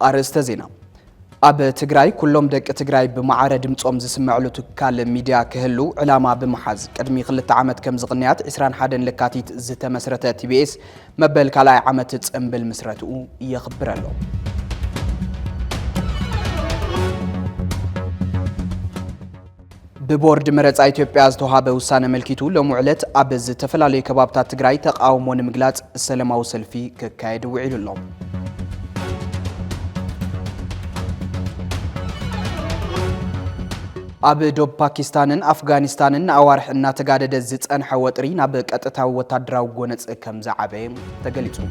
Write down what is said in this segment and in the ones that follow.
أرسته زينا أب تجراي كلهم دك تجراي بمعارض دمصوم زسمعلو تكال ميديا كهلو علامة بمحاز قدمي خلت عامت كم زغنيات إسران حدن لكاتيت زت مسرته تي بي اس مبل كلا عامت تصمبل مسرته يخبر له ببورد مرز إثيوبيا زتوهابه وسانة ملكيتو لمعلت أبز تفلالي كبابتا تجراي تقاومون مجلات السلام وسلفي ككايد وعيل اللهم أب دوب باكستانن أفغانستانن أوارح إن تجادد الزت أن حوترين أب كتتها وتدرى وجنت كم زعبهم تجلسون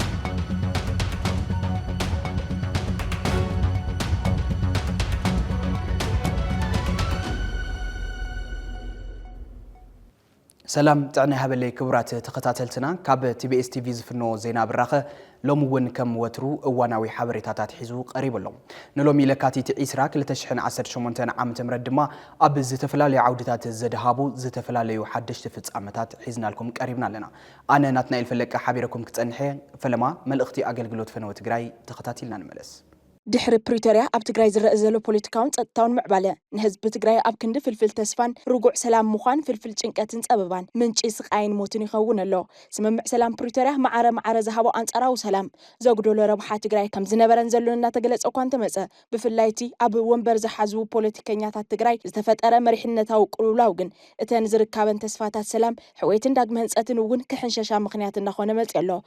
سلام تعني هبلي كبرات تقتاتلتنا كاب تي بي اس تي في زفنو زينا براخه لومون كم وترو واناوي حبريتاتات حيزو قريب لهم نلومي لكاتي تعيسراك لتشحن 18 عام تمردما اب زتفلالي عودتات الزدهابو زتفلالي حدش تفصامتات حيزنا لكم قريبنا لنا انا ناتنايل فلك حبيركم كتصنحي فلما ملختي اغلغلوت فنو تግራይ تقتاتلنا نملس دحر بريتوريا اب تግራይ زرأ زلو ፖለቲካውን ጸጥታውን ምዕባለ ንህዝብ ትግራይ ኣብ ክንዲ ፍልፍል ተስፋን ርጉዕ ሰላም ምዃን ፍልፍል ጭንቀትን ጸበባን ምንጪ ስቃይን ሞትን ይኸውን ኣሎ ስምምዕ ሰላም ፕሪቶሪያ ማዓረ ዝሃቦ አንጻራዊ ሰላም ዘጉደሎ ረብሓ ትግራይ ከም ዝነበረን ዘሎን እናተገለጸ እኳ እንተመጸ ብፍላይቲ ኣብ ወንበር ዝሓዙ ፖለቲከኛታት ትግራይ ዝተፈጠረ መሪሕነታዊ ቅልውላው ግን እተን ዝርከበን ተስፋታት ሰላም ሕወይትን ዳግመ ህንጸትን እውን ክሕንሸሻ ምኽንያት እናኾነ መጽ ኣሎ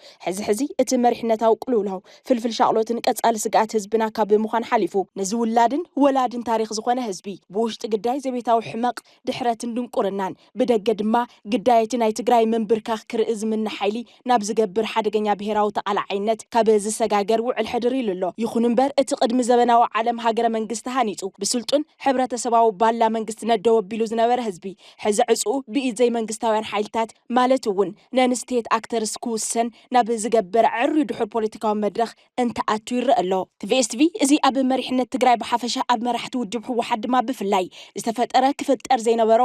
ሕዚ እቲ መሪሕነታዊ ቅልውላው ፍልፍል ሻቅሎትን ቀጻሊ ስጋት ህዝብና ካብ ምዃን ሓሊፉ ነዝውላድን ወላድን ታሪኽ ዝኾነ ህዝቢ ብውሽጢ ግዳይ ዘቤታዊ ሕመቕ ድሕረትን ድንቁርናን ብደገ ድማ ግዳይቲ ናይ ትግራይ መንብርካኽ ክርኢ ዝምነ ሓይሊ ናብ ዝገብር ሓደገኛ ብሄራዊ ተቓላዓይነት ካብ ዝሰጋገር ውዕል ሕድር ኢሉ ኣሎ ይኹን እምበር እቲ ቅድሚ ዘበናዊ ዓለም ሃገረ መንግስቲ ሃኒፁ ብስልጡን ሕብረተሰባዊ ባላ መንግስቲ ነደው ኣቢሉ ዝነበረ ህዝቢ ሕዚ ዕፁ ብኢድ ዘይ መንግስታውያን ሓይልታት ማለት እውን ነንስቴት ኣክተርስ ክውሰን ናብ ዝገብር ዕሩይ ድሑር ፖለቲካዊ መድረኽ እንተኣቱ ይረአ ኣሎ ቲቪኤስቲቪ እዚ ኣብ መሪሕነት ትግራይ ብሓፈሻ ኣብ መራሕቲ ውድብ ሕወሓት ድማ ብፍላይ ዝተፈጠረ ክፍጠር ዘይነበሮ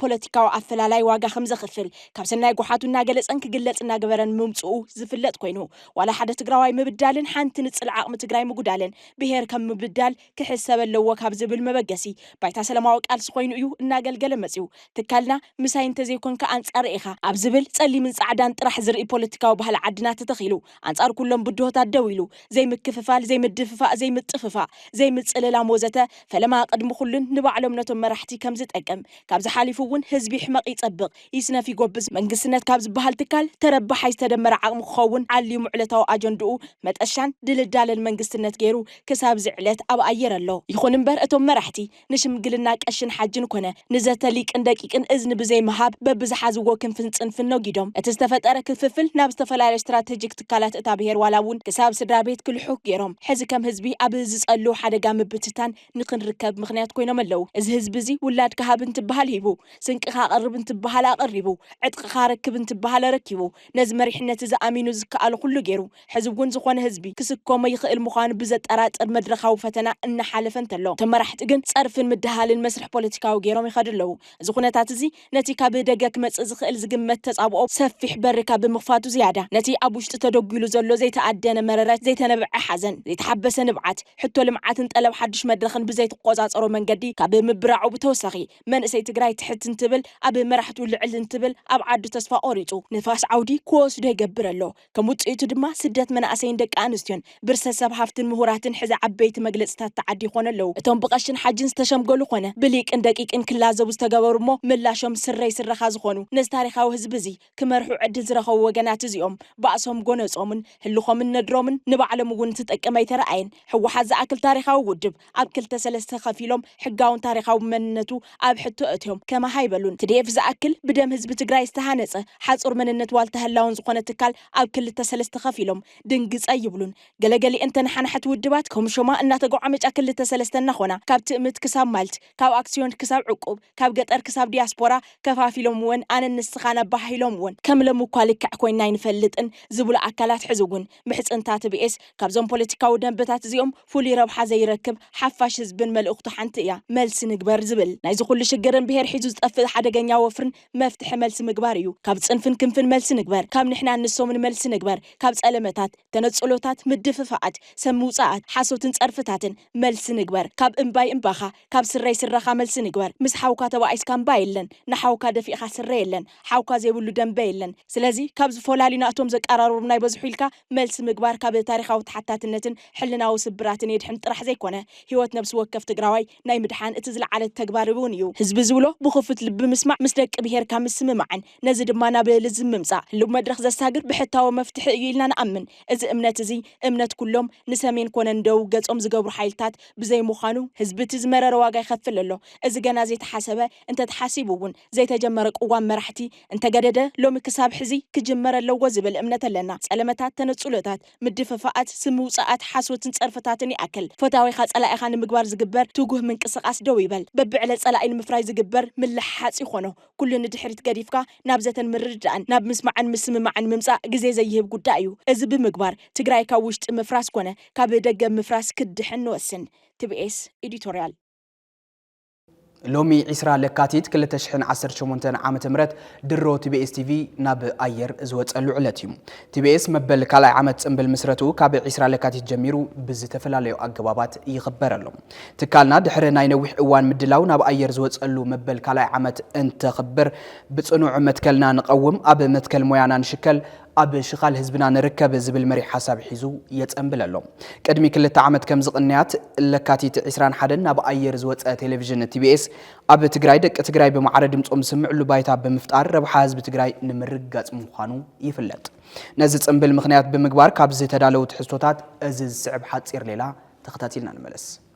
ፖለቲካዊ ኣፈላላይ ዋጋ ከም ዘኽፍል ካብ ሰናይ ጎሓቱ እናገለጸን ክግለጽ እናገበረን ምምጽኡ ዝፍለጥ ኮይኑ ዋላ ሓደ ትግራዋይ ምብዳልን ሓንቲ ንጽል ዓቕሚ ትግራይ ምጉዳልን ብሄር ከም ምብዳል ክሕሰብ ኣለዎ ካብ ዝብል መበገሲ ባይታ ሰላማዊ ቃልሲ ኮይኑ እዩ እናገልገለ መጽኡ ትካልና ምሳይ እንተዘይኮንካ አንጻር ኢኻ ኣብ ዝብል ጸሊምን ጻዕዳን ጥራሕ ዝርኢ ፖለቲካዊ ባህሊ ዓድና ተተኺሉ አንጻር ኩሎም ብድሆታት ደው ኢሉ ዘይምክፍፋል ዘይምድፍፋ ዘይምጥፍፋ ዘይምጽልላ ሞዘተ ፈለማ ቅድሚ ኩሉን ንባዕሎም ነቶም መራሕቲ ከም ዝጠቅም ካብ ዝሓሊፉ እውን ህዝቢ ሕመቕ ይጸብቕ ይስነፍ ይጎብዝ መንግስትነት ካብ ዝበሃል ትካል ተረባሓይ ዝተደመረ ዓቕሚ ክኸውን ዓልዩ ሙዕለታዊ ኣጀንድኡ መጠሻን ድልዳለን መንግስትነት ገይሩ ክሳብ ዝዕለት ኣብ ኣየር ኣሎ ይኹን እምበር እቶም መራሕቲ ንሽምግልና ቀሽን ሓጅን ኮነ ንዘተ ሊቅን ደቂቅን እዝኒ ብዘይ መሃብ በብዝሓዝዎ ክንፍን ጽንፍን ነጊዶም እቲ ዝተፈጠረ ክፍፍል ናብ ዝተፈላለዩ ስትራቴጂክ ትካላት እታ ብሄር ዋላ እውን ክሳብ ስድራ ቤት ክልሑክ ገይሮም ሕዚ ከም ህዝቢ ኣብ ዝጸሉ ሓደጋ ምብትታን ንኽንርከብ ምኽንያት ኮይኖም ኣለዉ እዚ ህዝቢ እዚ ውላድ ካሃብ እንትበሃል ሂቡ ስንቅኻ ቀርብ እንትበሃል ኣቐሪቡ ዕጥቅኻ ረክብ እንትበሃል ረኪቡ ነዚ መሪሕነት ዝኣሚኑ ዝከኣሉ ኩሉ ገይሩ ሕዚ እውን ዝኾነ ህዝቢ ክስኮመ ይኽእል ምዃኑ ብዘጠራጥር መድረኻዊ ፈተና እናሓለፈ እንተሎ እቶም መራሕቲ ግን ጸርፍን ምድሃልን መስርሕ ፖለቲካዊ ገይሮም ይኸዱ ኣለዉ እዚ ኩነታት እዚ ነቲ ካብ ደገ ክመጽእ ዝኽእል ዝግመት ተጻብኦ ሰፊሕ በሪ ካብ ብምኽፋቱ ዝያዳ ነቲ ኣብ ውሽጢ ተደጊሉ ዘሎ ዘይተኣደነ መረረት ዘይተነብዐ ሓዘን ዘይተሓበሰ ንብዓት ሕቶ ልምዓትን ጠለብ ሓድሽ መድረኽን ብዘይ ተቆጻጸሮ መንገዲ ካብ ምብራዑ ብተወሳኺ መንእሰይ ትግራይ ትሕት እንትብል ኣብ መራሕቱ ልዕል እንትብል ኣብ ዓዱ ተስፋ ቆሪጹ ንፋስ ዓውዲ ክወስዶ ይገብር ኣሎ ከም ውጽኢቱ ድማ ስደት መናእሰይን ደቂ ኣንስትዮን ብርሰሰብ ሃፍትን ምሁራትን ሕዚ ዓበይቲ መግለጽታት ተዓዲ ይኾኑ ኣለዉ እቶም ብቐሽን ሓጅን ዝተሸምገሉ ኮነ ብሊቅን ደቂቅን ክላዘቡ ዝተገበሩ እሞ ምላሾም ስረይ ስረኻ ዝኾኑ ነዚ ታሪኻዊ ህዝቢ እዚ ክመርሑ ዕድል ዝረኸቡ ወገናት እዚኦም ባእሶም ጎነጾምን ህልኾምን ነድሮምን ንባዕሎም እውን ትጠቅመ ይተረኣየን ሕወሓት ዝኣክል ታሪኻዊ ውድብ ኣብ ክልተ ሰለስተ ከፊሎም ሕጋውን ታሪኻዊ መንነቱ ኣብ ሕቶ እትዮም ከማ ሃይበሉን ትዲኤፍ ዝኣክል ብደም ህዝቢ ትግራይ ዝተሃነጸ ሓጹር መንነት ዋልታ ህላውን ዝኾነ ትካል ኣብ ክልተ ሰለስተ ከፊሎም ድንግጸ ይብሉን ገለገሊ እንተን ሓንሓት ውድባት ከምሾማ እናተጓዓመጫ ክልተ ሰለስተ እናኾና ካብ ትእምት ክሳብ ማልት ካብ ኣክሲዮን ክሳብ ዕቁብ ካብ ገጠር ክሳብ ዲያስፖራ ከፋፊሎም እውን ኣነ ንስኻና ባሂሎም እውን ከም ለምኳ ልክዕ ኮይና ይንፈልጥን ዝብሉ ኣካላት ሕዚ እውን ምሕጽንታ ቲቢኤስ ካብዞም ፖለቲካዊ ደንብታት زيوم فولي ربحة زي ركب حفاش هزبن ملقطو حنتيا ملس نجبر زبل نايزو كل شجرن بهر حيزو تقفل حدا جنيا وفرن مفتح ملس مجباريو كاب تصنفن كنفن ملس نجبر كاب نحنا نسومن ملس نجبر كاب تسألمتات تنتصلوتات مدففات سموصات حاسوتن تصرفتاتن ملس نجبر كاب امباي امباخا كاب سري سرخا ملس نجبر مس حاوكا تبعيس كان بايلن نحاوكا دفيقا سريلن حاوكا زي بلو دنبايلن سلازي كاب زفولالينا اتوم زك قرارو بناي بزحيلكا ملس مجبر كاب تاريخاو تحتاتنتن حلنا وسبراتن يدحن طرح زي كونه هيوت نفس وكف تقراوي ناي مدحان اتزل على التكبار بونيو حزب زولو بخفت لب مسمع مسدق بهير كام مسمعن نزد ما نابل زممصا لو مدرخ زساغر بحتاو مفتح يلنا نامن از امنت زي امنت كلهم نسمين كون ندو ገጾም ዝገብሩ ሓይልታት ብዘይ ምዃኑ ህዝቢ ትዝመረረ ዋጋ ይኸፍልሎ እዚ ገና ዘይተሓሰበ እንተ ተሓሲቡውን ዘይተጀመረ ቅዋም መራሕቲ እንተ ገደደ ሎሚ ክሳብ ሕዚ ክጅመረ ኣለዎ ዝብል እምነት ኣለና ጸለመታት ተነጽሎታት ምድፈፋኣት ስምውጻኣት ሓሶትን ጸርፈታትን ይኣክል ፈታዊኻ ጸላኢኻ ንምግባር ዝግበር ትጉህ ምንቅስቓስ ደው ይበል በብዕለ ጸላኢን ምፍራይ ዝግበር ምልሓጽ ይኾኖ ኩሉ ንድሕሪት ገዲፍካ ናብ ዘተን ምርዳእን ናብ ምስማዕን ምስምማዕን ምምጻእ ግዜ ዘይህብ ጉዳይ እዩ እዚ ብምግባር ትግራይ ካብ ውሽጢ ምፍራስ ኮነ ካብ ደገ ምፍራስ كدحن وسن TBS إديتوريال لومي عسرا لكاتيت كل تشحن 18 عام تمرت درو TBS TV ناب أير زوج اللعلتيم TBS مبل كلا عامت أمبل مسرته كاب عسرا لكاتيت جميرو بزتفلاليو أجوابات يخبر لهم تكالنا دحرنا ينوح أوان مدلاو ناب أير زوج اللو مبل كلا عامت أنت خبر بتصنع متكلنا نقوم أب متكل ميانا نشكل أب شغال حزبنا نركب زبل مري حساب حيزو يتأمبل لهم قدمي كل تعمد كم زقنيات لكاتيت عسران حدن ناب أير زوج تلفزيون TBS أب تجراي دك تجراي بمعرض مصوم سمع له بايتها بمفتار ربح حزب تجراي نمرقات مخانو يفلت نزت أمبل مخنيات بمقبار كابز تدالو تحسوتات أزز صعب حتصير ليلة تختاتيلنا الملس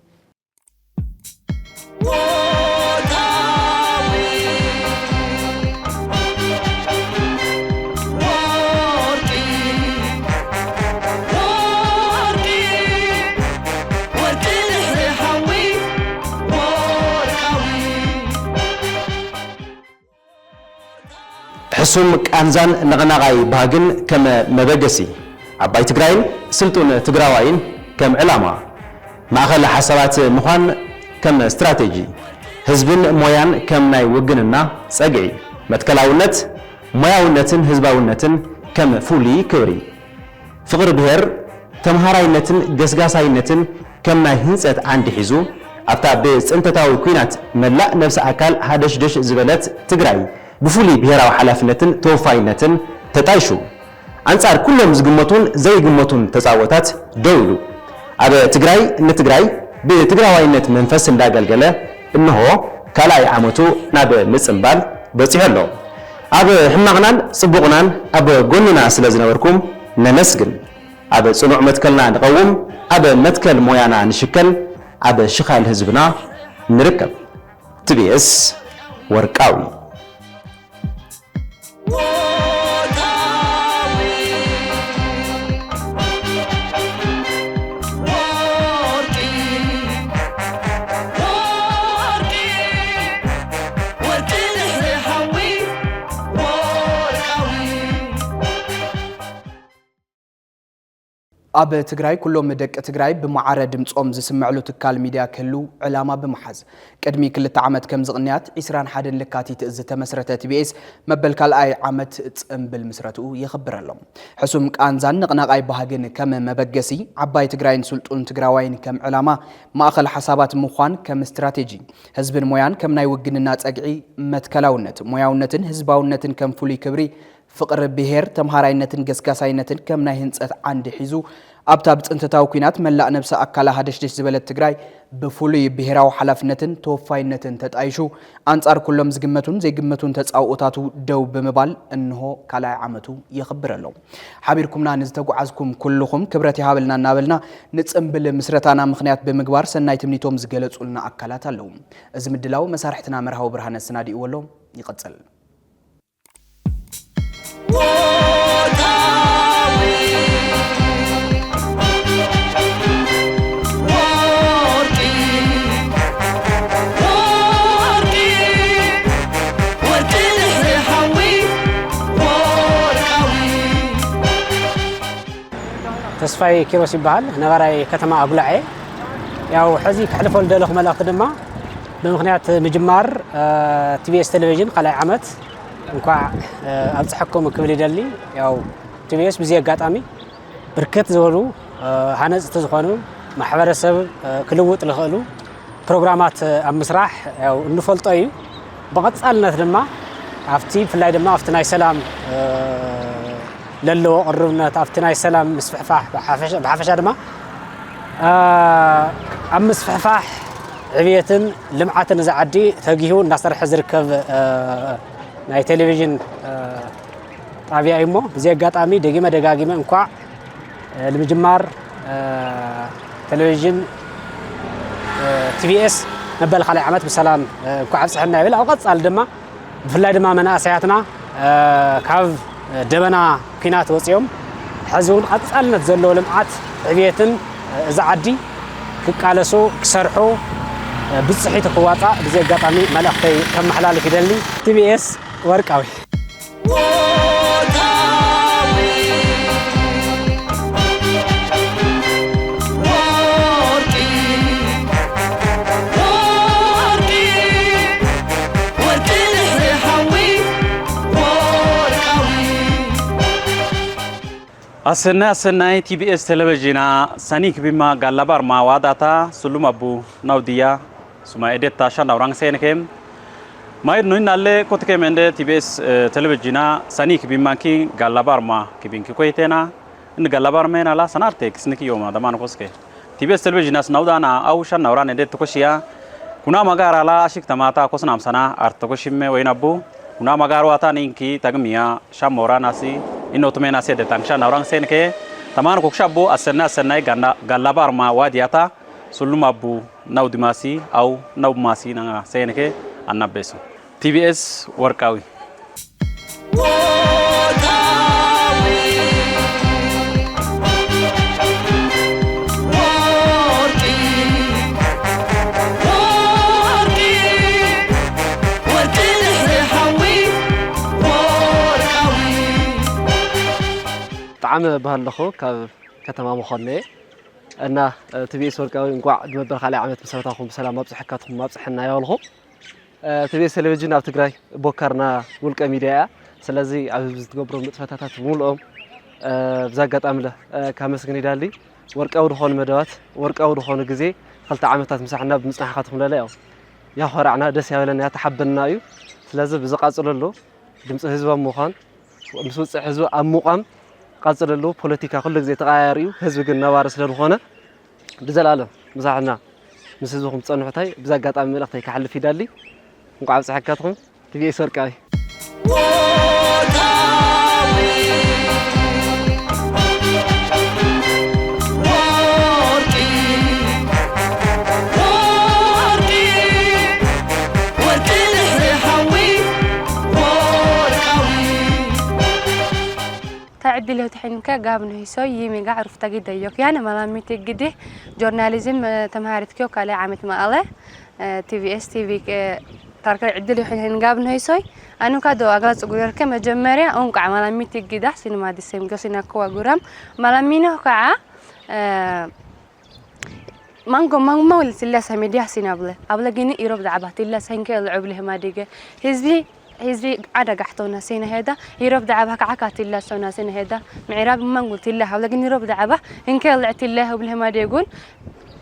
حسوم كأنزان نغناغاي باغن كما مبجسي عباي تجراين سلطون تجراوين كم علامة معخل حسابات مخان كم استراتيجي حزبن مويان كم ناي وجننا سجعي متكلاونت موياونتن حزباونتن كم فولي كوري فقر بهر تمهاراينتن جسجاساينتن كم ناي هنسات عند حزو أبتا بس أنت تاوي كوينات ملا نفس أكل هادش دش زبالات تجراي بفولي بهراو حلافنتن توفاينتن تتايشو أنصار كلهم زجمتون زي جمتون تزاوتات دولو أبى تجراي نتجراي بتجراوينت منفس داقل إنه كلاي عمتو ناب مسنبال بسيهلو أبى حمغنان صبغنان أبى قلنا سلازنا وركم نمسجن أبى صنوع متكلنا نقوم أبى متكل مويانا نشكل أبى شخال حزبنا نركب TBS وركاوي أب تجراي كلهم مدك تجراي بمعرض مصوم زسمعلو تكال ميديا كلو علامة بمحز قدمي كل تعمد كم زغنيات إسران حدن لكاتي تأزت مسرته TBS مبل كال أي عمت تأمبل مسرته يخبر لهم حسوم كأنزان نقناق أي بهاجن كم مبجسي عباي تجراين سلطون تجراوين كم علامة ما أخل حسابات مخان كم استراتيجي حزب مويان كم ناي وجن الناس أجعي متكلاونت موياونتن حزباونتن كم فولي كبري فقر بهير تمهاراينتن قسقاساينتن كم ناي هنصت عند حيزو أبتا بتصنت تاوكينات ملا نفس أكلا هادش دش زبالة تجراي بفولي بهراو حلفنتن توفاينتن تتعيشو أنصار كلهم زجمتون زي جمتون تتعوتاتو دو بمبال إنه كلا عمتو يخبر لهم حبيركمنا نزتقو عزكم كلكم كبرتي هابلنا نابلنا نتصنبل مسرتانا مخنيات بمقبار سناي تمنيتوم زجلت قلنا أكلات اللهم إزم الدلاو مسارحتنا مرهو برهان السنادي ولهم يقتصل ተስፋይ ኪሮስ ይባሃል ነባራይ ከተማ አጉላዒ ያው ሕዚ ክሕልፎ ልደለኹ መልእኽቲ ድማ ብምኽንያት ምጅማር ቲቪኤስ ቴሌቪዥን ካልኣይ ዓመት እንኳዕ ኣብፅሐኩም ክብል ይደሊ ያው ቲቪኤስ ብዚ ኣጋጣሚ ብርክት ዝበሉ ሃነፅቲ ዝኾኑ ማሕበረሰብ ክልውጥ ዝኽእሉ ፕሮግራማት ኣብ ምስራሕ ያው እንፈልጦ እዩ ብቐፃልነት ድማ ኣብቲ ብፍላይ ድማ ኣብቲ ናይ ሰላም ለለዎ ቅርብነት ኣብቲ ናይ ሰላም ምስፍሕፋሕ ብሓፈሻ ድማ ኣብ ምስፍሕፋሕ ዕብየትን ልምዓትን ዝዓዲ ተጊሁ እንዳሰርሐ ዝርከብ ናይ ቴሌቪዥን ጣብያ እዩ እሞ ብዚ ኣጋጣሚ ደጊመ ደጋጊመ እንኳዕ ንምጅማር ቴሌቪዥን ቲቪኤስ መበል ካልኣይ ዓመት ብሰላም እንኳዕ ኣብፅሐና ይብል ኣብ ቀፃሊ ድማ ብፍላይ ድማ መናእሰያትና ካብ ደበና ኩናት ወፂኦም ሕዚ እውን ቀፃልነት ዘለዎ ልምዓት ዕብየትን ዝዓዲ ክቃለሱ ክሰርሑ ብፅሒት ክዋፃእ ብዚ ኣጋጣሚ መልእኽተይ ከመሓላልፍ ይደሊ ቲቪኤስ ወርቃዊ أسناي TBS تلفزيونا سانيك بما غالبار ما واداتا سلوم أبو نوديا سما إدت تاشا نوران سينكم ما يرنون نالله كتك من ده TBS تلفزيونا سانيك بما كي غالبار ما كبين كويتنا إن غالبار ما نالا سنارتك سنكي يوما دمان كوسكي TBS تلفزيونا سنودانا أو شان نوران إدت تكوشيا كنا مغار على أشيك تماتا كوسنام سنا أرتكوشيم وين أبو كنا مغار واتا نينكي تغميا شام مورا ناسي إنه تمين أسيد تانكشان أوران سينكه تمان كوكشابو أسناي غالبار ما وادياتا سلوم أبو نودماسي أو نوبماسي نعا سينكه أنا بيسو TBS وركاوي عم بهاللخو كتمام مخنة أن تبيس ورقاوي نقع دمبر خالي عمت مسرتاهم بسلام مبصح حكاتهم مبصح حنا يالخو تبيس تلفزيون أو تقرأي بوكرنا ولك ميديا سلازي عاوز تقبرون متفتات مولهم بزاقات أمله كامسكني دالي ورقاو دخون مدوات ورقاو دخون جزي خلت عمتات مسحنا بمسح حكاتهم لا يا خرعنا دس يا ولنا يتحبنا يو سلازي بزقات له دمس حزب مخان مسوس حزب أمقام قاصر له بوليتيكا كل زي تغيريو حزب كنا وارث لهونه بزلاله مساحنا مسزوهم تصنحتاي بزاقات املختي كحلف يدالي نقع صحكاتكم تبي سرقاي تعدي له تحنكا قابنه يسوي يمي قاعد عرفت جدا يوك يعني ملامتي جدي جورناليزم تمهارت كيو كله عمت ما الله TVS TV ترك عدي له حين قابنه يسوي أنا كادو أغلى صغير كم جمرة أنك ملامتي جدا سينما دي سيم كسينا كوا جرام ملامينه كعا مانكو ما ولا سلا سميديا سينابله أبلا جيني يروب دعبه تلا سينك العبله ما ديجه هزبي عدا قحطونا سينا هذا يروب دعبها كعكات الله سونا سينا هذا معراب ما قلت الله ولكن يروب دعبه إن كان طلعت الله وبله ما يقول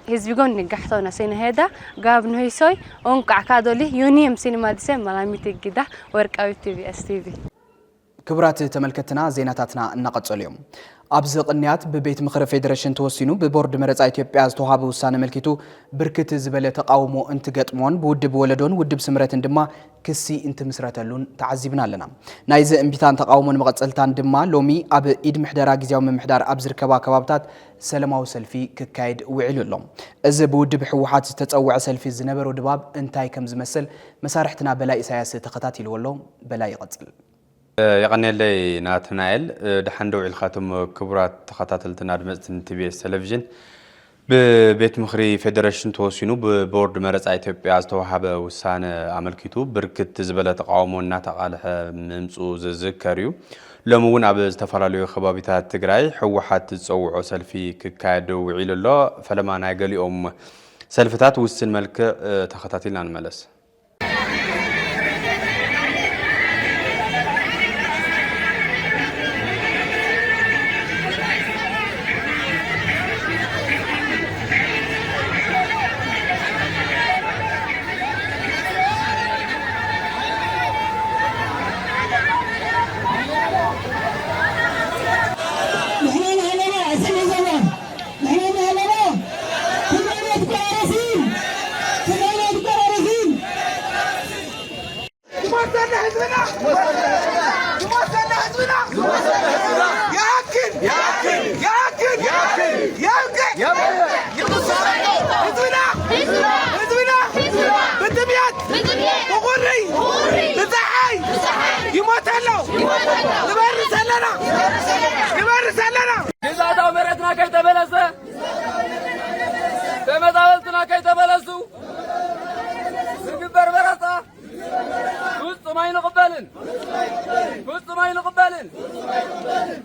هزبي قون قحطونا سينا هذا قابنه يسوي أنك عكادولي يونيم سينما دسم ملامتي كده وركاوي TBS TV كبرات تملكتنا زيناتنا النقد اليوم أبز قنيات ببيت مخر فيدريشن توسينو ببورد مرز إثيوبيا توهاب وسانة ملكيتو بركة زبالة تقاومو انتقات مون بود بولدون ود بسمرة دما كسي انت مسرتلون تعذبنا لنا نايز انبيتان تقاومون مقصلتان دما لومي أب إيد محدارا جزياو من محدار أبزر كبابتات سلماو سلفي ككايد وعلو اللوم إذا بود بحوحات تتقوع سلفي الزنبر ودباب انتاي كم زمسل مسارحتنا بلاي سياسة تقطاتي الولوم بلاي قتل يغني لي ناتنايل دحندو الخاتم كبرات تخطاتلتنا دمزت TBS تلفزيون ببيت مخري فيدريشن توسينو ببورد مرزع إثيوبيا استوحب وسان عملكيتو بركت زبالة تقاومونا تقالح ممصو زذكريو لمون عب استفراليو خبابيتات تግራይ حوحات تصوعو سلفي ككادو وعيل الله فلما نايقلي سلفتات وسن ملك تخطاتيلنا نملس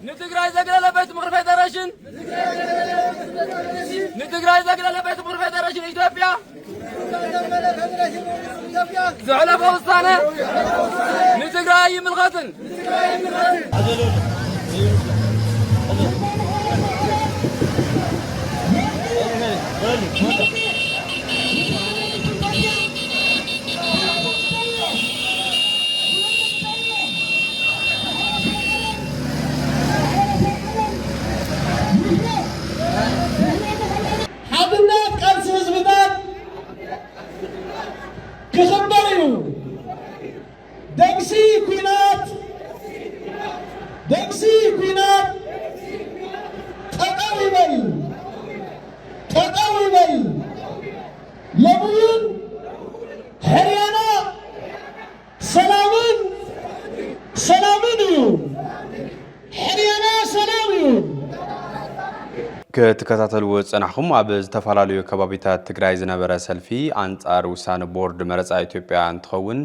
نتقرأ زقلة بيت مغرفة درجين نتقرأ زقلة بيت مغرفة درجين إثيوبيا زعلة فوسطانة نتقرأ أيام الغتن كتكتاتلو صنحكم اب ዝተፋላለዩ ከባቢታት ትግራይ ዝነበረ ሰልፊ አንጻር ውሳነ ቦርድ መረጻ ኢትዮጵያ እንትኸውን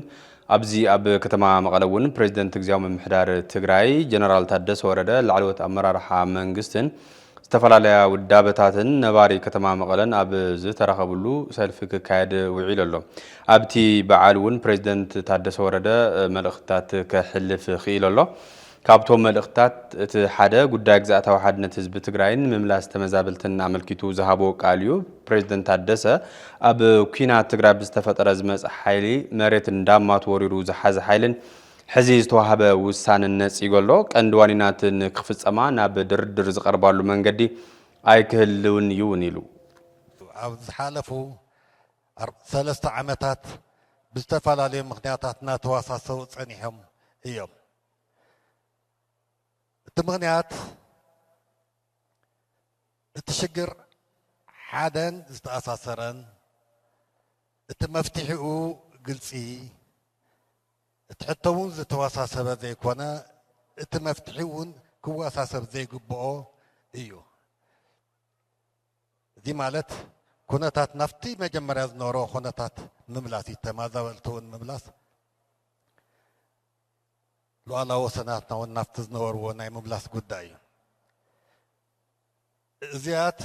ኣብዚ ኣብ ከተማ መቐለውን ፕሬዝዳንት ግዝያዊ ምምሕዳር ትግራይ ጀነራል ታደሰ ወረደ ላዕለዎት ኣመራርሓ መንግስትን ዝተፋላለያ ውዳበታትን ነባሪ ከተማ መቐለን ኣብ ዝተረኸብሉ ሰልፊ ክካየድ ውዒሉ ኣሎ ኣብቲ በዓል እውን ፕሬዝዳንት ታደሰ ወረደ መልእኽትታት ከሕልፍ ኽኢሉ ኣሎ ካብቶም መልእኽትታት እቲ ሓደ ጉዳይ ግዛእታዊ ሓድነት ህዝቢ ትግራይን ምምላስ ተመዛበልትን ኣመልኪቱ ዝሃቦ ቃል እዩ ፕሬዝዳንት ታደሰ ኣብ ኩናት ትግራይ ብዝተፈጠረ ዝመጽእ ሓይሊ መሬት እንዳማት ወሪሩ ዝሓዘ ሓይልን ሕዚ ዝተዋሃበ ውሳንነት ይገሎ ቀንዲ ዋኒናትን ክፍጸማ ናብ ድርድር ዝቐርባሉ መንገዲ ኣይክህልውን ይውን ኢሉ ኣብ ዝሓለፉ 3 ዓመታት ብዝተፈላለዩ ምኽንያታት እናተዋሳሰቡ ጸኒሖም እዮም ምክንያት እትሽግር ሓደን ዝተኣሳሰረን እቲ መፍትሒኡ ግልጺ እትሕተውን ዝተዋሳሰበ ዘይኮነ እቲ መፍትሒውን ክዋሳሰብ ዘይግብኦ እዩ እዚ ማለት ኩነታት ናፍቲ መጀመርያ ዝነበሮ ኩነታት ምምላስ ተመዛበልትን ምምላስ لوالا وسناتنا والنفط نورو وناي مبلاس قداي زيات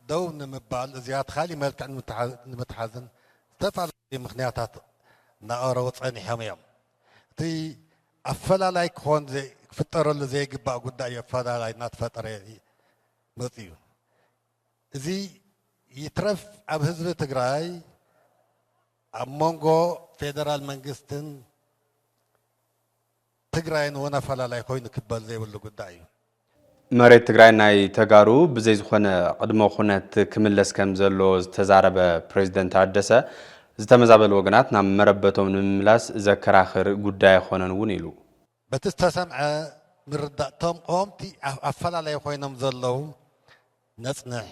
دون مبال زيات خالي ملك عن متحزن تفعل مخنياتات نقرا وصاني حميم تي افلا لايك هون زي فطر اللي زي قبا قداي افلا لاي نات فطر مطيو زي يترف اب حزب تግራይ اب مونغو فيدرال منغستن ትግራይን ወነፈላላይ ኮይኑ ክበል ዘይብሉ ጉዳይ እዩ መሬት ትግራይ ናይ ተጋሩ ብዘይ ዝኾነ ቅድመ ኩነት ክምለስ ከም ዘሎ ዝተዛረበ ፕሬዝዳንት ታደሰ ዝተመዛበሉ ወገናት ናብ መረበቶም ንምምላስ ዘከራኽር ጉዳይ ይኾነን እውን ኢሉ በቲ ዝተሰምዐ ምርዳእቶም ቆምቲ ኣፈላላይ ኮይኖም ዘለው ነጽንሕ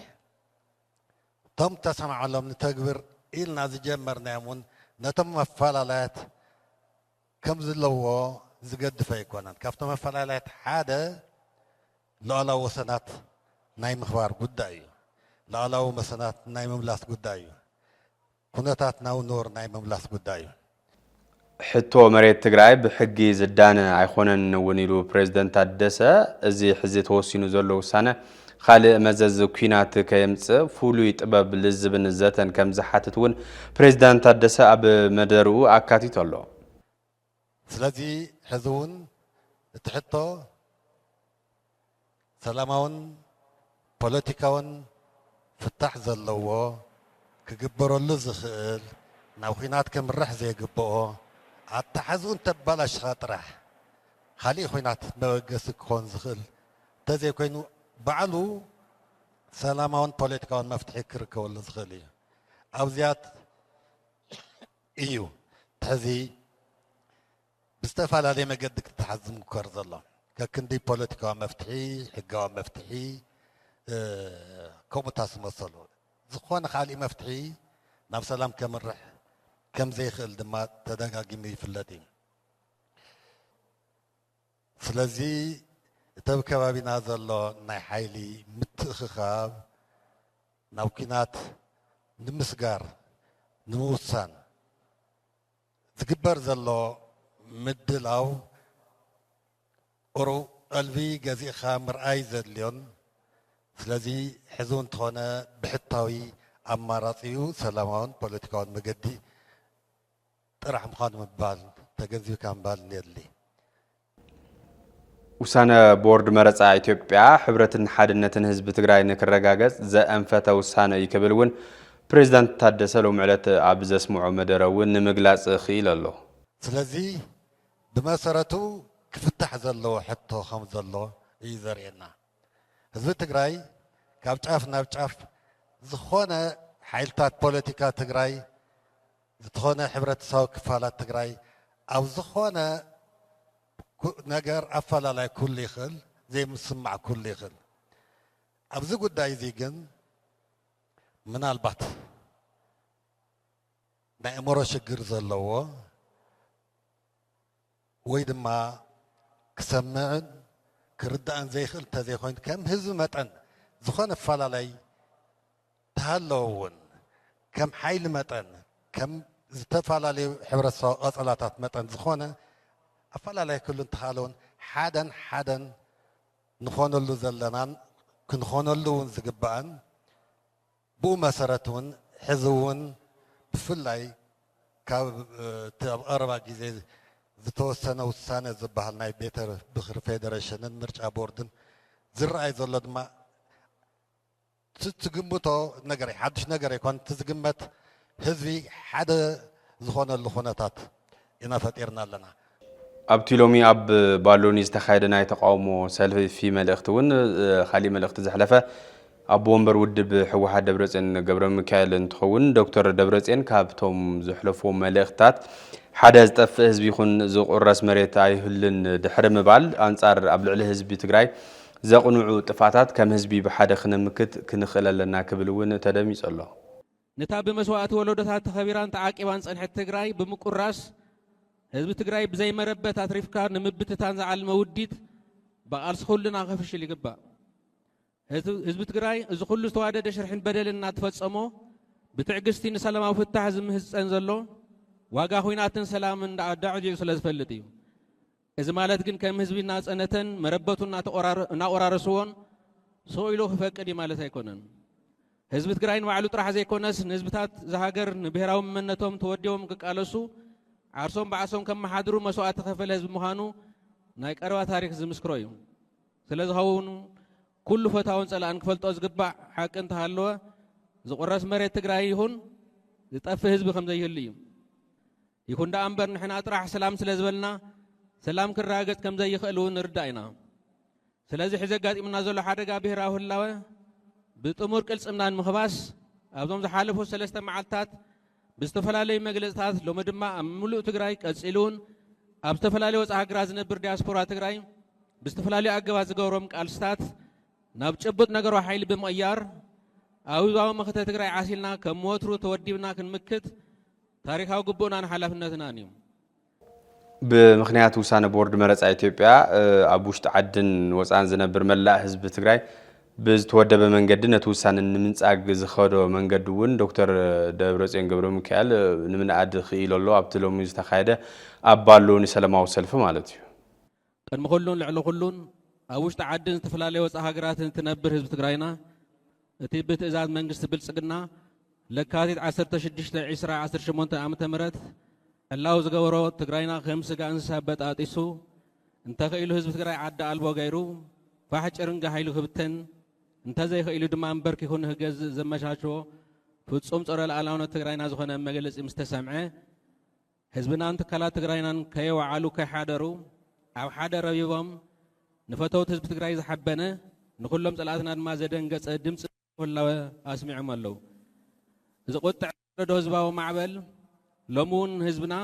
ቶም ተሰምዐሎም ንተግብር ኢልና ዝጀመርናዮም እውን ነቶም ኣፈላላያት ከም ዘለዎ ዝገድፈ ይኮነን ካብቶም ኣፈላላያት ሓደ لولا وسنات ناي مخبار ጉዳይ እዩ ላዕላዊ መሰናት ናይ ምምላስ ጉዳይ እዩ ኩነታት ናው ኖር ናይ ምምላስ ጉዳይ እዩ ሕቶ መሬት ትግራይ ብሕጊ ዝዳነ ኣይኮነን እውን ኢሉ ፕሬዝደንት ታደሰ እዚ ሕዚ ተወሲኑ ዘሎ ውሳነ ካልእ መዘዝ ኩናት ከየምፅእ ፍሉይ ጥበብ ልዝብን ዘተን ከም ዝሓትት እውን ፕሬዝደንት ታደሰ ኣብ መደርኡ ኣካቲቱ ኣሎ ስለዚ ሕዚ እውን እቲ ሕቶ ሰላማውን ፖለቲካውን ፍታሕ ዘለዎ ክግበረሉ ዝኽእል ናብ ኩናት ከምርሕ ዘይግብኦ ኣተሓዝኡ እንተበላሽኻ ጥራሕ ካልእ ኩናት መበገሲ ክኾን ዝኽእል እንተዘይኮይኑ ባዕሉ ሰላማውን ፖለቲካውን መፍትሒ ክርከበሉ ዝኽእል እዩ ኣብዚያት እዩ ሕዚ ብዝተፈላለየ መገዲ ክትሓዝ ዝምከር ዘሎ ከክንዲ ፖለቲካዊ መፍትሒ ሕጋዊ መፍትሒ ከምኡታት ዝመሰሉ ዝኾነ ካልእ መፍትሒ ናብ ሰላም ከምርሕ ከም ዘይኽእል ድማ ተደጋጊሙ ይፍለጥ እዩ ስለዚ እቲ ኣብ ከባቢና ዘሎ ናይ ሓይሊ ምትእኽኻብ ናብ ኩናት ንምስጋር ንምውሳን ዝግበር ዘሎ ምድላው ቁሩብ ቀልቢ ገዚእኻ ምርኣይ ዘድልዮን ስለዚ ሕዚ እንተኾነ ብሕታዊ ኣማራፂ እዩ ሰላማውን ፖለቲካውን መገዲ ጥራሕ ምዃኑ ምባል ተገንዚብካ ምባል የድሊ ውሳነ ቦርድ መረፃ ኢትዮጵያ ሕብረትን ሓድነትን ህዝቢ ትግራይ ንክረጋገጽ ዘአንፈተ ውሳነ እዩ ክብል እውን ፕሬዝዳንት ታደሰ ሎሚ ዕለት ኣብ ዘስምዖ መደረ እውን ንምግላጽ ክኢል ኣሎ ስለዚ ብመሰረቱ ክፍታሕ ዘለዎ ሕቶ ከም ዘሎ እዩ ዘርእየና ህዝቢ ትግራይ ካብ ጫፍ ናብ ጫፍ ዝኾነ ሓይልታት ፖለቲካ ትግራይ ዝኾነ ሕብረተሰብ ክፋላት ትግራይ ኣብ ዝኾነ ነገር ኣፈላላይ ኩሉ ይኽእል ዘይምስማዕ ኩሉ ይኽእል ኣብዚ ጉዳይ እዚ ግን ምናልባት ናይ ኣእምሮ ሽግር ዘለዎ ወይ ድማ ክሰምዕን ክርዳእን ዘይኽእል እንተዘይኮይኑ ከም ህዝቢ መጠን ዝኾነ ኣፈላላይ ተሃለዎ እውን ከም ሓይሊ መጠን ከም ዝተፈላለዩ ሕብረተሰብ ቀፀላታት መጠን ዝኾነ ኣፈላላይ ኩሉ እንተሃለውን ሓደን ንኾነሉ ዘለናን ክንኾነሉ እውን ዝግባአን ብኡ መሰረት እውን ሕዚ እውን ብፍላይ ካብ ኣብ ቀረባ ግዜ ዝተወሰነ ውሳነ ዝበሃል ናይ ቤተ ምክሪ ፌደሬሽንን ምርጫ ቦርድን ዝረኣይ ዘሎ ድማ ትግምቶ ነገር ሓድሽ ነገር ኣይኮን ትዝግመት ህዝቢ ሓደ ዝኾነሉ ኩነታት ኢና ፈጢርና ኣለና ኣብቲ ሎሚ ኣብ ባሎኒ ዝተኻየደ ናይ ተቃውሞ ሰልፊ መልእኽቲ እውን ካሊእ መልእኽቲ ዘሕለፈ ኣብ ወንበር ውድብ ሕወሓት ደብረጽዮን ገብረ ሚካኤል እንትኸውን ዶክተር ደብረጽዮን ካብቶም ዘሕለፍዎም መልእኽትታት ሓደ ዝጠፍእ ህዝቢ ይኹን ዝቁረስ መሬት ኣይህልን ድሕሪ ምባል ኣንጻር ኣብ ልዕሊ ህዝቢ ትግራይ ዘቕንዑ ጥፋታት ከም ህዝቢ ብሓደ ክንምክት ክንኽእል ኣለና ክብል እውን ተደሚጹ ኣሎ ነታ ብመስዋእቲ ወለዶታት ተኸቢራን ተዓቂባን ፀንሐት ትግራይ ብምቁራስ ህዝቢ ትግራይ ብዘይ መረበት ኣትሪፍካ ንምብትታን ዝዓለመ ውዲት በቃልሲ ኩልና ከፍሽል ይግባእ ህዝቢ ትግራይ እዚ ኩሉ ዝተዋደደ ሽርሕን በደልን እናተፈጸሞ ብትዕግስቲ ንሰላማዊ ፍታሕ ዝምህፀን ዘሎ ዋጋ ኩናትን ሰላምን እንዳዕድዩ ስለ ዝፈልጥ እዩ እዚ ማለት ግን ከም ህዝቢ እናፀነተን መረበቱ እናቆራረስዎን ሰኢሉ ክፈቅድ ማለት ኣይኮነን ህዝቢ ትግራይ ንባዕሉ ጥራሕ ዘይኮነስ ንህዝብታት ዝሃገር ንብሔራዊ መንነቶም ተወዲቦም ክቃለሱ ዓርሶም በዓሶም ከመሓድሩ መስዋዕቲ ከፈለ ህዝቢ ምዃኑ ናይ ቀረባ ታሪክ ዝምስክሮ እዩ ስለዝኸውን ኩሉ ፈታውን ፀላእን ክፈልጦ ዝግባእ ሓቂ እንተሃለወ ዝቁረስ መሬት ትግራይ ይኹን ዝጠፍእ ህዝቢ ከም ዘይህሉ እዩ ይኹን ዳ እምበር ንሕና ጥራሕ ሰላም ስለ ዝበልና ሰላም ክረጋገጽ ከም ዘይኽእል እውን ንርዳእ ኢና ስለዚ ሕዚ ኣጋጢሙና ዘሎ ሓደጋ ብሄራዊ ህላወ ብጥሙር ቅልጽምና ንምኽባስ ኣብዞም ዝሓለፉ 3 መዓልትታት ብዝተፈላለዩ መግለጽታት ሎሚ ድማ ኣብ ሙሉእ ትግራይ ቀጺሉን ኣብ ዝተፈላለዩ ወፃኢ ሃገራት ዝነብር ዲያስፖራ ትግራይ ብዝተፈላለዩ ኣገባብ ዝገብሮም ቃልስታት ናብ ጭቡጥ ነገሮ ሓይሊ ብምቕያር ኣብ ህዝባዊ መኽተ ትግራይ ዓሲልና ከም ወትሩ ተወዲብና ክንምክት ታሪካዊ ግቡእናን ሓላፍነትናን እዩ ብምክንያት ውሳነ ቦርድ መረፃ ኢትዮጵያ ኣብ ውሽጢ ዓድን ወፃን ዝነብር መላእ ህዝቢ ትግራይ ብዝተወደበ መንገዲ ነቲ ውሳነ ንምንጻግ ዝኸዶ መንገዲ እውን ዶክተር ደብረጽዮን ገብረ ሚካኤል ንምንኣድ ክኢሉ ኣሎ ኣብቲ ሎሚ ዝተኻየደ ኣብ ባሎ ንሰላማዊ ሰልፊ ማለት እዩ ቅድሚ ኩሉን ልዕሊ ኩሉን ኣብ ውሽጢ ዓድን ዝተፈላለዩ ወፃኢ ሃገራትን ትነብር ህዝቢ ትግራይና እቲ ብትእዛዝ መንግስቲ ብልጽግና ለካቲት 16/2018 ዓመተ ምህረት ሕላው ዝገበሮ ትግራይና ከም ስጋ እንስሳ በጣጢሱ እንተኸኢሉ ህዝቢ ትግራይ ዓዲ ኣልቦ ገይሩ ፋሕጭርን ጋሂሉ ክብተን እንተዘይኽኢሉ ድማ እንበርኪኹን ህገዝ ዘመቻችዎ ፍጹም ፀረ ሉዓላውነት ትግራይና ዝኾነ መግለፂ ምስ ተሰምዐ ህዝብናን ትካላት ትግራይናን ከየወዓሉ ከይሓደሩ ኣብ ሓደ ረቢቦም ንፈተውት ህዝቢ ትግራይ ዝሓበነ ንኩሎም ፀላእትና ድማ ዘደንገፀ ድምፂ ኩላወ ኣስሚዖም ኣለዉ እዚ ቁጥዕ ረዶ ህዝባዊ ማዕበል ሎሚ እውን ህዝብና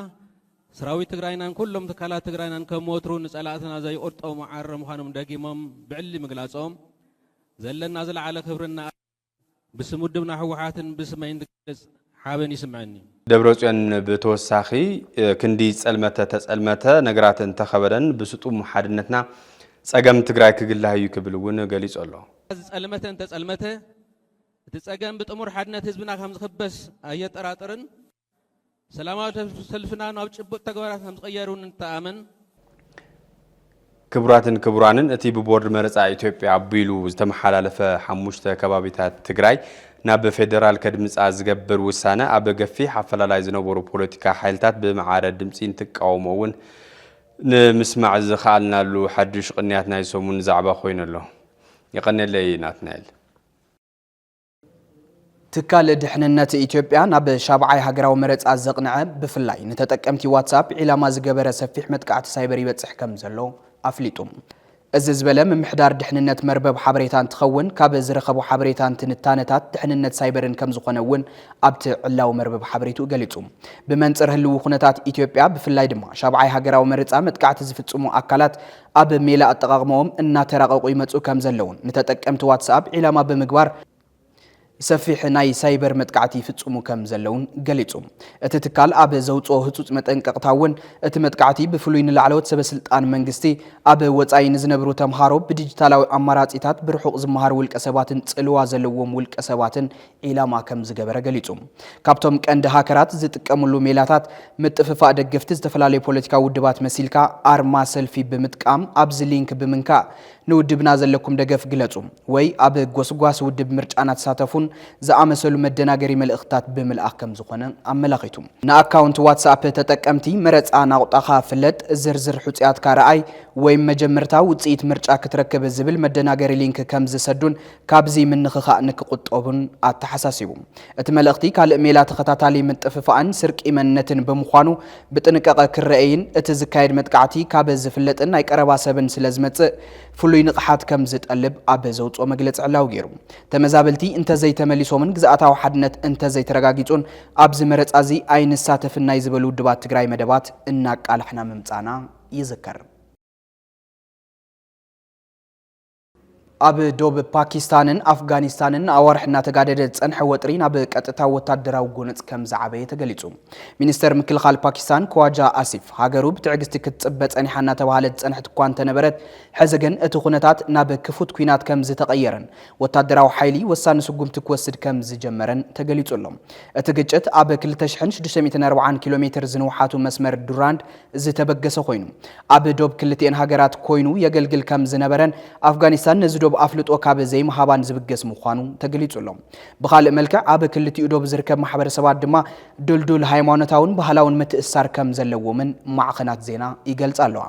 ሰራዊት ትግራይናን ኩሎም ትካላት ትግራይናን ከም ወትሩ ንፀላእትና ዘይቆርጠው መዓረ ምዃኖም ደጊሞም ብዕሊ ምግላጾም ዘለና ዝለዓለ ክብርና ብስሙድብና ህወሓትን ብስመይን ትገልጽ ሓበን ይስምዐኒ ደብረጽዮን ብተወሳኺ ክንዲ ጸልመተ ተጸልመተ ነገራት እንተኸበደን ብስጡም ሓድነትና ጸገም ትግራይ ክግላህ እዩ ክብል እውን ገሊጹ ኣሎ ጸልመተ እንተጸልመተ እቲ ጸገም ብጥሙር ሓድነት ህዝብና ከም ዝኽበስ ኣየጠራጥርን ሰላማዊ ሰልፍና ናብ ጭቡጥ ተግባራት ከም ዝቀየሩን እንተኣመን ክቡራትን ክቡራንን እቲ ብቦርድ መረፃ ኢትዮጵያ ኣቢሉ ዝተመሓላለፈ 5 ከባቢታት ትግራይ ናብ ፌደራል ከድምፃ ዝገብር ውሳነ ኣብ ገፊሕ ኣፈላላይ ዝነበሩ ፖለቲካ ሓይልታት ብመዓረ ድምፂ እንትቃወሙ እውን ንምስማዕ ዝኸኣልናሉ ሓድሽ ቅንያት ናይ ሰሙን ዛዕባ ኮይኑ ኣሎ ይቐነለይ ናትናኤል ትካል ድሕንነት ኢትዮጵያ ናብ ሻብዓይ ሃገራዊ መረፃ ዘቕንዐ ብፍላይ ንተጠቀምቲ ዋትስኣፕ ዒላማ ዝገበረ ሰፊሕ መጥቃዕቲ ሳይበር ይበፅሕ ከም ዘሎ ኣፍሊጡ እዚ ዝበለ ምምሕዳር ድሕንነት መርበብ ሓበሬታ እንትኸውን ካብ ዝረኸቡ ሓበሬታን ትንታነታት ድሕንነት ሳይበርን ከም ዝኾነ እውን ኣብቲ ዕላዊ መርበብ ሓበሬቱ ገሊጹ ብመንጽር ህልው ኩነታት ኢትዮጵያ ብፍላይ ድማ ሻብዓይ ሃገራዊ መረፃ መጥቃዕቲ ዝፍጽሙ ኣካላት ኣብ ሜላ ኣጠቓቕመኦም እናተራቐቑ ይመፁ ከም ዘለውን ንተጠቀምቲ ዋትስኣፕ ዒላማ ብምግባር ሰፊሕ ናይ ሳይበር መጥቃዕቲ ይፍጽሙ ከም ዘለውን ገሊጹ እቲ ትካል ኣብ ዘውፅኦ ህጹጽ መጠንቀቕታ እውን እቲ መጥቃዕቲ ብፍሉይ ንላዕለዎት ሰበስልጣን መንግስቲ ኣብ ወፃኢ ንዝነብሩ ተምሃሮ ብዲጂታላዊ ኣማራጺታት ብርሑቕ ዝመሃሩ ውልቀ ሰባትን ጽልዋ ዘለዎም ውልቀ ሰባትን ዒላማ ከም ዝገበረ ገሊጹ ካብቶም ቀንዲ ሃከራት ዝጥቀሙሉ ሜላታት ምጥፍፋእ ደገፍቲ ዝተፈላለዩ ፖለቲካዊ ውድባት መሲልካ ኣርማ ሰልፊ ብምጥቃም ኣብዚ ሊንክ ብምንካእ ንውድብና ዘለኩም ደገፍ ግለጹ ወይ ኣብ ጎስጓስ ውድብ ምርጫና ተሳተፉን ዝኣመሰሉ መደናገሪ መልእኽትታት ብምልኣኽ ከም ዝኾነ ኣመላኺቱ ንኣካውንት ዋትስኣፕ ተጠቀምቲ መረፃ ናቁጣኻ ፍለጥ ዝርዝር ሕፅያትካ ረኣይ ወይ መጀመርታ ውፅኢት ምርጫ ክትረክብ ዝብል መደናገሪ ሊንክ ከም ዝሰዱን ካብዚ ምንኽኻእ ንክቁጠቡን ኣተሓሳሲቡ እቲ መልእኽቲ ካልእ ሜላ ተኸታታሊ ምጥፍፋእን ስርቂ መንነትን ብምዃኑ ብጥንቃቐ ክረአይን እቲ ዝካየድ መጥቃዕቲ ካብ ዝፍለጥን ናይ ቀረባ ሰብን ስለ ዝመጽእ ፍሉይ ንቕሓት ከም ዝጠልብ ኣብ ዘውፅኦ መግለፂ ዕላው ገይሩ ተመዛበልቲ እንተዘይተመሊሶምን ግዝኣታዊ ሓድነት እንተዘይተረጋጊጹን ኣብዚ መረፃ እዚ ኣይንሳተፍን ናይ ዝበሉ ውድባት ትግራይ መደባት እናቃላሕና ምምፃና ይዝከር ኣብ ዶብ ፓኪስታንን ኣፍጋኒስታንን ኣዋርሕ እናተጋደደ ፀንሐ ወጥሪ ናብ ቀጥታ ወታደራዊ ጎነፅ ከም ዝዓበየ ተገሊጹ ሚኒስተር ምክልኻል ፓኪስታን ኳጃ ኣሲፍ ሃገሩ ብትዕግስቲ ክትፅበ ፀኒሓ እናተባሃለት ፀንሐት እኳ እንተነበረት ሕዚ ግን እቲ ኩነታት ናብ ክፉት ኩናት ከም ዝተቐየረን ወታደራዊ ሓይሊ ወሳኒ ስጉምቲ ክወስድ ከም ዝጀመረን ተገሊጹ ኣሎ እቲ ግጭት ኣብ 2640 ኪሎ ሜትር ዝንውሓቱ መስመር ዱራንድ ዝተበገሰ ኮይኑ ኣብ ዶብ ክልቲአን ሃገራት ኮይኑ የገልግል ከም ዝነበረን ኣፍጋኒስታን ነዚ ኣፍልጦ ካብ ዘይመሃባን ዝብገስ ምዃኑ ተገሊጹ ኣሎ ብኻልእ መልክዕ ኣብ ክልቲኡ ዶብ ዝርከብ ማሕበረሰባት ድማ ዱልዱል ሃይማኖታውን ባህላውን ምትእስሳር ከም ዘለዎምን ማዕኸናት ዜና ይገልጻ ኣለዋ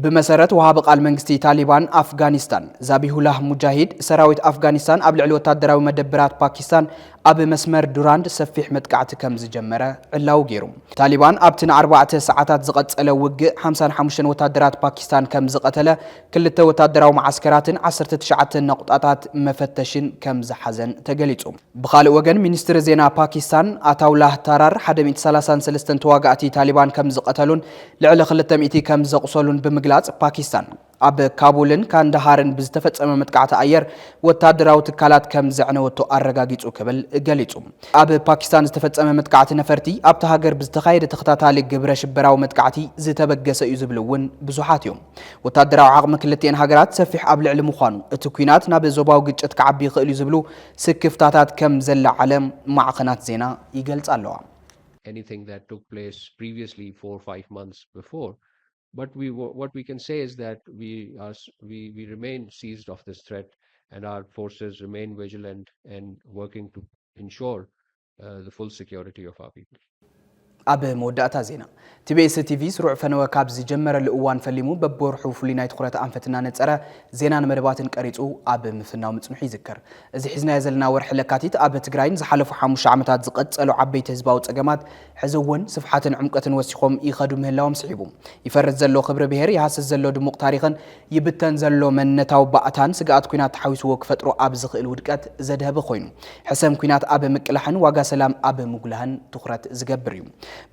بمسارات وهاب قال منجستي طالبان أفغانستان زابيهولاه مجاهد سراويت أفغانستان قبل علوات دراو مدبرات باكستان أب مسمر دوراند سفيح متقعت كم زجمرة علاو غيرهم طالبان أبتن 4 ساعات زقت على وجه 55 وتادرات باكستان كم زقتله كل وتادراو معسكرات 19 نقطات مفتشين كم زحزن تجليتهم بخال وجن منستر زينا باكستان أتاولاه ترار 133 تواقعتي طالبان كم زقتلون لعل خلتهم إتي كم زقصلون بمجلات باكستان ኣብ ካቡልን ካንዳሃርን ብዝተፈጸመ መጥቃዕቲ ኣየር ወታደራዊ ትካላት ከም ዘዕነወቶ ኣረጋጊጹ ክብል ገሊጹ ኣብ ፓኪስታን ዝተፈጸመ መጥቃዕቲ ነፈርቲ ኣብታ ሃገር ብዝተኻየደ ተኸታታሊ ግብረ ሽበራዊ መጥቃዕቲ ዝተበገሰ እዩ ዝብሉ እውን ብዙሓት እዮም ወታደራዊ ዓቕሚ ክልቲአን ሃገራት ሰፊሕ ኣብ ልዕሊ ምዃኑ እቲ ኩናት ናብ ዞባዊ ግጭት ክዓቢ ይኽእል እዩ ዝብሉ ስክፍታታት ከም ዘላዓለ ማዕኸናት ዜና ይገልጻ ኣለዋ anything that took place previously 4 or 5 months before. But what we can say is that we remain seized of this threat, and our forces remain vigilant and working to ensure the full security of our people. ኣብ መወዳእታ ዜና ቲቢኤስ ቲቪ ስሩዕ ፈነወ ካብ ዝጀመረሉ እዋን ፈሊሙ በቦርሑ ፍሉይ ናይ ትኹረት ኣንፈትና ነፀረ ዜናን መደባትን ቀሪጹ ኣብ ምፍናው ምጽንሑ ይዝከር እዚ ሒዝናዮ ዘለና ወርሒ ለካቲት ኣብ ትግራይን ዝሓለፉ 5 ዓመታት ዝቐጸሉ ዓበይቲ ህዝባዊ ጸገማት ሕዚ እውን ስፍሓትን ዕምቀትን ወሲኾም ይኸዱ ምህላዎም ስዒቡ ይፈርድ ዘሎ ክብሪ ብሄር ይሃስስ ዘሎ ድሙቕ ታሪኽን ይብተን ዘሎ መንነታዊ ባእታን ስጋኣት ኩናት ተሓዊስዎ ክፈጥሮ ኣብ ዝኽእል ውድቀት ዘድህበ ኮይኑ ሕሰም ኩናት ኣብ ምቅላሕን ዋጋ ሰላም ኣብ ምጉላህን ትኹረት ዝገብር እዩ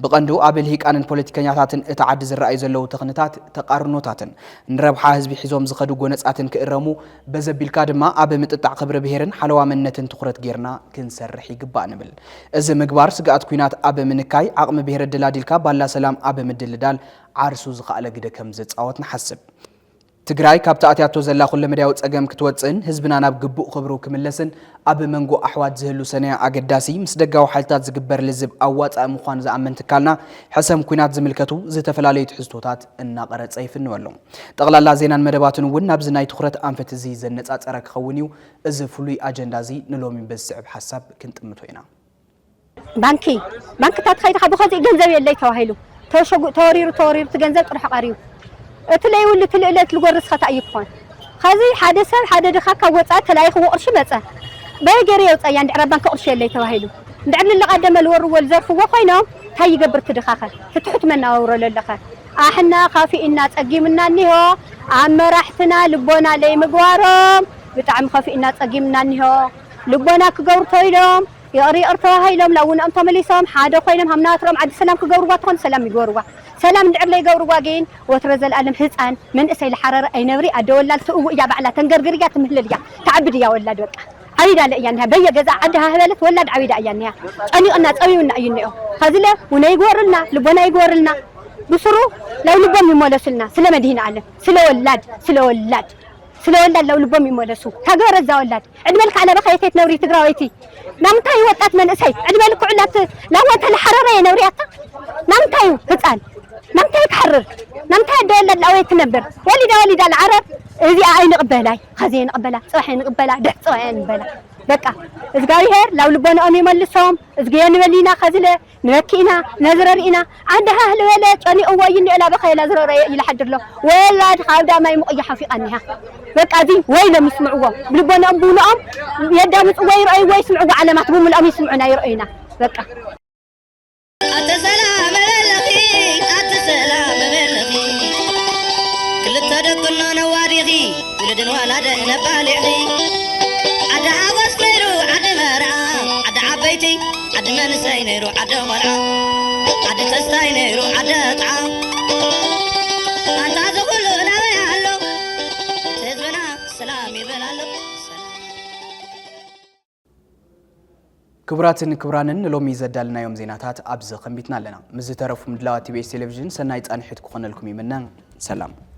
بقندو قبل هيكانن ፖለቲከኛታትን እቲ ዓዲ ዝረኣዩ ዘለው ተኽንታት ተቃርኖታትን ንረብሓ ህዝቢ ሒዞም ዝኸዱ ጎነጻትን ክእረሙ በዘቢልካ ድማ ኣብ ምጥጣዕ ክብሪ ብሄርን ሓለዋ መንነትን ትኹረት ጌርና ክንሰርሕ ይግባእ ንብል እዚ ምግባር ስጋኣት ኩናት ኣብ ምንካይ ዓቕሚ ብሄር ድላዲልካ ባላ ሰላም ኣብ ምድልዳል ዓርሱ ዝኻለ ግደ ከም ዘጻወት ንሓስብ ትግራይ ካብታ ኣትያቶ ዘላ ኩለ መድያው ጸገም ክትወጽን ህዝብና ናብ ግቡእ ክብሩ ክምለስን ኣብ መንጎ ኣሕዋት ዝህሉ ሰነያ ኣገዳሲ ምስ ደጋዊ ሓይልታት ዝግበር ልዝብ ኣዋጻእ ምዃን ዝኣመን ትካልና ሕሰም ኩናት ዝምልከቱ ዝተፈላለዩ ትሕዝቶታት እናቐረጸ ይፍንወሎም ጠቕላላ ዜናን መደባትን እውን ናብዚ ናይ ትኹረት ኣንፈት እዚ ዘነጻጸረ ክኸውን እዩ እዚ ፍሉይ ኣጀንዳ እዚ ንሎሚ በዝስዕብ ሓሳብ ክንጥምቶ ኢና ባንክታት ኸይድኻ ብኸዚ ገንዘብ የለይ ተባሂሉ ተወሪሩ ገንዘብ ጥራሕ ቀሪዩ እትለይ ውል ትልእለት ልጎርስ ኸታ ይኮን ኸዚ ሓደ ሰብ ሓደ ድኻ ካብ ወጻእ ተላይኹ ወቅርሽ መጸ በገሪ የውጻያ እንድዕራ ባንክ ቅርሽ የለይ ተባሂሉ እንድዕል ለቀደመ ልወርዎ ዘርፍዎ ኮይኖም ታይ ይገብር ትድኻኸ ትትሑት መናወሮ ለለኸ ኣሕና ኻፊኢና ጸጊምና ኒሆ ኣመራሕትና ልቦና ለይ ምግባሮም ብጣዕሚ ኻፊኢና ጸጊምና ኒሆ ልቦና ክገብሩ ተይሎም يقري هايلهم لو أنت مليسهم حدا خوينهم هم ناترهم عد سلام كجوروا تكون سلام يجوروا سلام ندعر لي جوروا جين وترزل ألم حزان من إسيل حرارة أي نوري أدول تسوق يا بعلا تنقرقريات مهلليا تعبد يا ولاد وك عيدا لأيانها بيا جزاء عدها هبلت ولاد عيدا أيانها أني الناس أوي من أينيو هذلا ونيجور لنا لبنا يجور لنا بسرو لو لبهم يمولسلنا سلام مدينة علم سلو ولاد لو لبهم يمولسوا كجور الزولاد عندما على بخيتي نوري تقراويتي نمتاي وقت من اسي عندما لك علات لا وانت الحراره يا نورياتا نمتاي هصان نمتاي تحرر نمتاي دول الاوي تنبر وليدا العرب اذي عين قبلاي خزين قبلا صحين قبلا دح صحين قبلا بقى ازغاريهر لو لبنا امي ملسهم ازغيان ولينا خزله نركينا نزررينا عندها اهل ولا طني اويني الا بخيل زرر يلحدر له ولاد خاودا ما يمقيح في قنها بقى دي وين يسمعوا بلبنا ابونهم يدامت ويرأي ويسمعوا علامات بوم الام يسمعنا يرأينا بقى السلام بالخي كل تدقنا نواريغي ولدن ولد نبالغي عدا عباس نيرو عدا مرعا عدا عبيتي عدا منسي نيرو عدا مرعا عدا تستاي نيرو عدا طعام انت عزقلو نامي هلو تهزبنا سلام يبلالو كبراتن كبرانن لومي زدالنا يوم زيناتات أبز خنبيتنا لنا مزترف مدلاوات تي بي اس تلفزيون سنايت أنحيت كوخنا لكم يمنا سلام